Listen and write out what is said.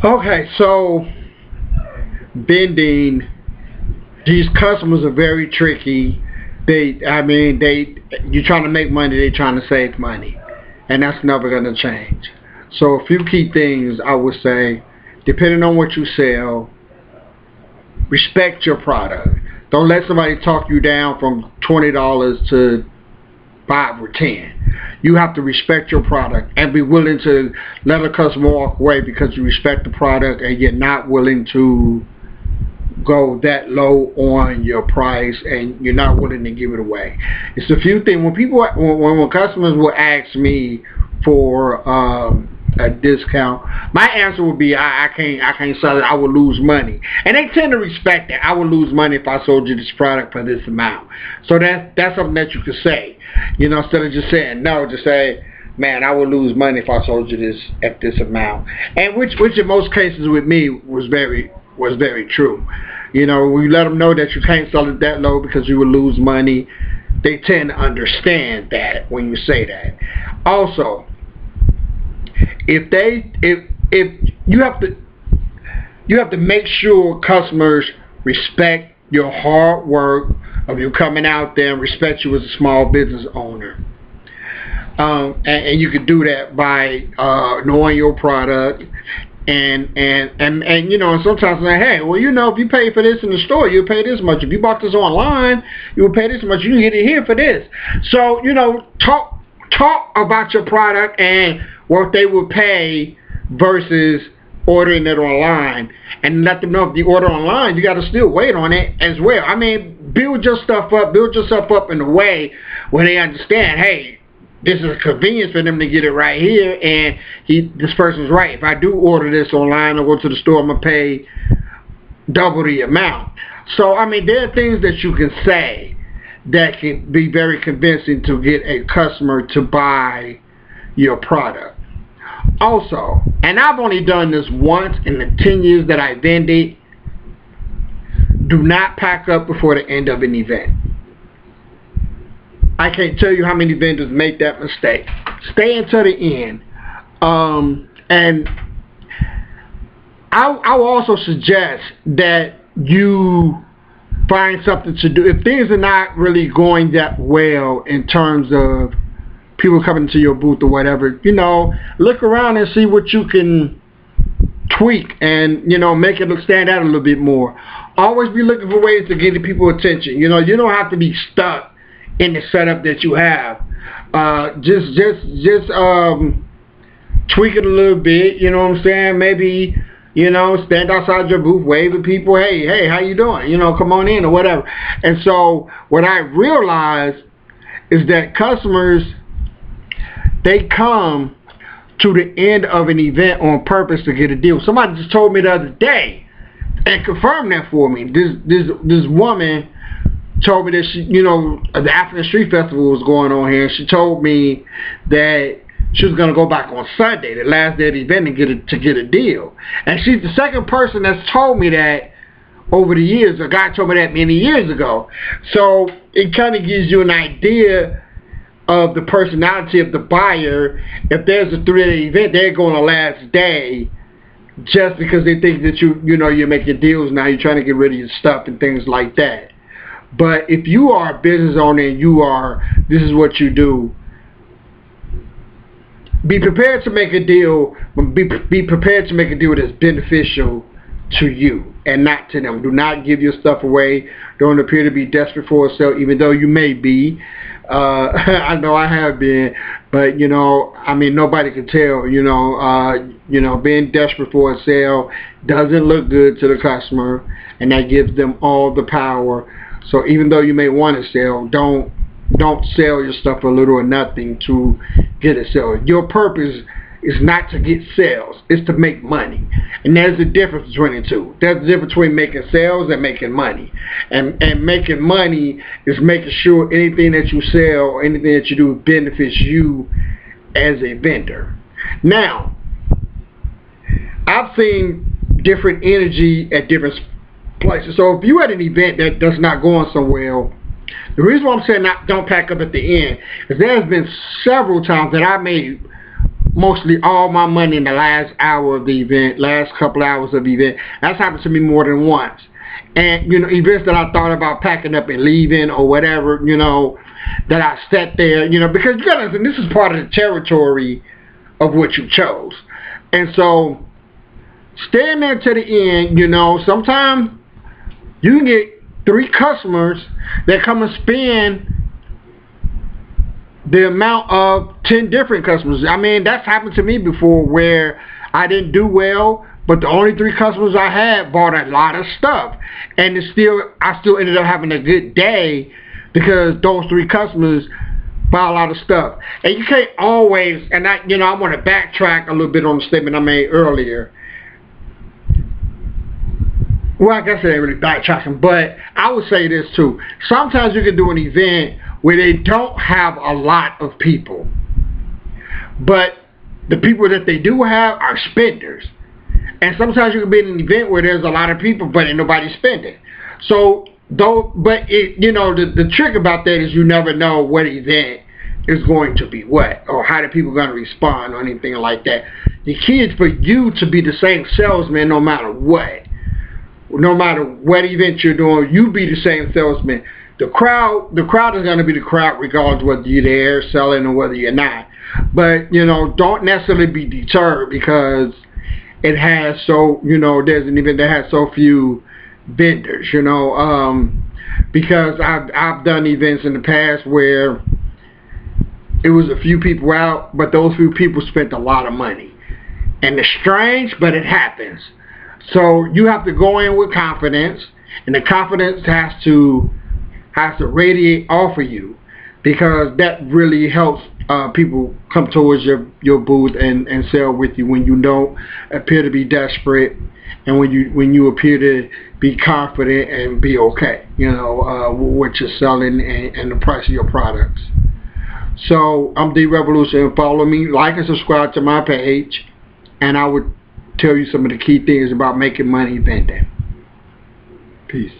Okay, so vending, these customers are very tricky. You're trying to make money, they're trying to save money, and that's never gonna change. So a few key things I would say, depending on what you sell, respect your product. Don't let somebody talk you down from $20 to 5 or 10. You have to respect your product and be willing to let a customer walk away because you respect the product and you're not willing to go that low on your price and you're not willing to give it away. It's a few things when customers will ask me for a discount, my answer would be I can't sell it. I will lose money, and they tend to respect that. I will lose money if I sold you this product for this amount. So that's something that you could say, instead of just saying no. Just say, man, I would lose money if I sold you this at this amount, and which in most cases with me was very true. We let them know that you can't sell it that low because you will lose money. They tend to understand that when you say that. Also, if you have to make sure customers respect your hard work of you coming out there and respect you as a small business owner. And you can do that by knowing your product and sometimes say, hey, well, if you pay for this in the store, you'll pay this much. If you bought this online, you will pay this much. You can get it here for this. So talk about your product and what they will pay versus ordering it online, and let them know if you order online, you got to still wait on it as well. Build yourself up in a way where they understand, hey, this is a convenience for them to get it right here, and this person's right. If I do order this online or go to the store, I'm going to pay double the amount. So, there are things that you can say that can be very convincing to get a customer to buy your product. Also, and I've only done this once in the 10 years that I vended, do not pack up before the end of an event. I can't tell you how many vendors make that mistake. Stay until the end. And I will also suggest that you find something to do. If things are not really going that well in terms of people coming to your booth or whatever, look around and see what you can tweak and, make it stand out a little bit more. Always be looking for ways to get people's attention. You don't have to be stuck in the setup that you have. Just tweak it a little bit, you know what I'm saying? Maybe, stand outside your booth, wave at people, hey, how you doing? Come on in or whatever. And so what I realized is that customers, they come to the end of an event on purpose to get a deal. Somebody just told me the other day and confirmed that for me. This woman told me that the African Street Festival was going on here, and she told me that she was going to go back on Sunday, the last day of the event, and get a deal. And she's the second person that's told me that over the years. A guy told me that many years ago. So it kind of gives you an idea of the personality of the buyer. If there's a 3-day event, they're going the last day just because they think that you're making deals now, you're trying to get rid of your stuff and things like that. But if you are a business owner and this is what you do, be prepared to make a deal, but be prepared to make a deal that's beneficial to you and not to them. Do not give your stuff away. Don't appear to be desperate for a sale, even though you may be. I know I have been, but nobody can tell. Being desperate for a sale doesn't look good to the customer, and that gives them all the power. So even though you may want to sell, don't sell your stuff for little or nothing to get a sale. Your purpose is not to get sales, it's to make money. And there's a difference between the two. There's a difference between making sales and making money. And making money is making sure anything that you sell or anything that you do benefits you as a vendor. Now, I've seen different energy at different places. So if you at an event that's not going so well, the reason why I'm saying don't pack up at the end is there's been several times that I made mostly all my money in the last hour of the event, last couple hours of the event. That's happened to me more than once. And, you know, events that I thought about packing up and leaving or whatever, you know, that I sat there, you know, because you gotta understand, this is part of the territory of what you chose. And so, staying there to the end, you know, sometimes you can get 3 customers that come and spend the amount of 10 different customers. I mean, that's happened to me before where I didn't do well, but the only 3 customers I had bought a lot of stuff. And I still ended up having a good day because those 3 customers buy a lot of stuff. And you can't always, and I want to backtrack a little bit on the statement I made earlier. Well, I guess it ain't really backtracking, but I would say this too. Sometimes you can do an event where they don't have a lot of people, but the people that they do have are spenders. And sometimes you can be in an event where there's a lot of people, but ain't nobody spending. So, the trick about that is you never know what event is going to be what, or how the people are going to respond, or anything like that. The key is for you to be the same salesman no matter what. No matter what event you're doing, you be the same salesman. The crowd is going to be the crowd regardless of whether you're there selling or whether you're not. But, don't necessarily be deterred because it has there's an event that has so few vendors, because I've done events in the past where it was a few people out, but those few people spent a lot of money. And it's strange, but it happens. So you have to go in with confidence, and the confidence has to radiate off of you, because that really helps people come towards your booth and sell with you when you don't appear to be desperate, and when you appear to be confident and be okay, with what you're selling and the price of your products. So I'm D Revolution. Follow me, like and subscribe to my page, and I would tell you some of the key things about making money vending. Peace.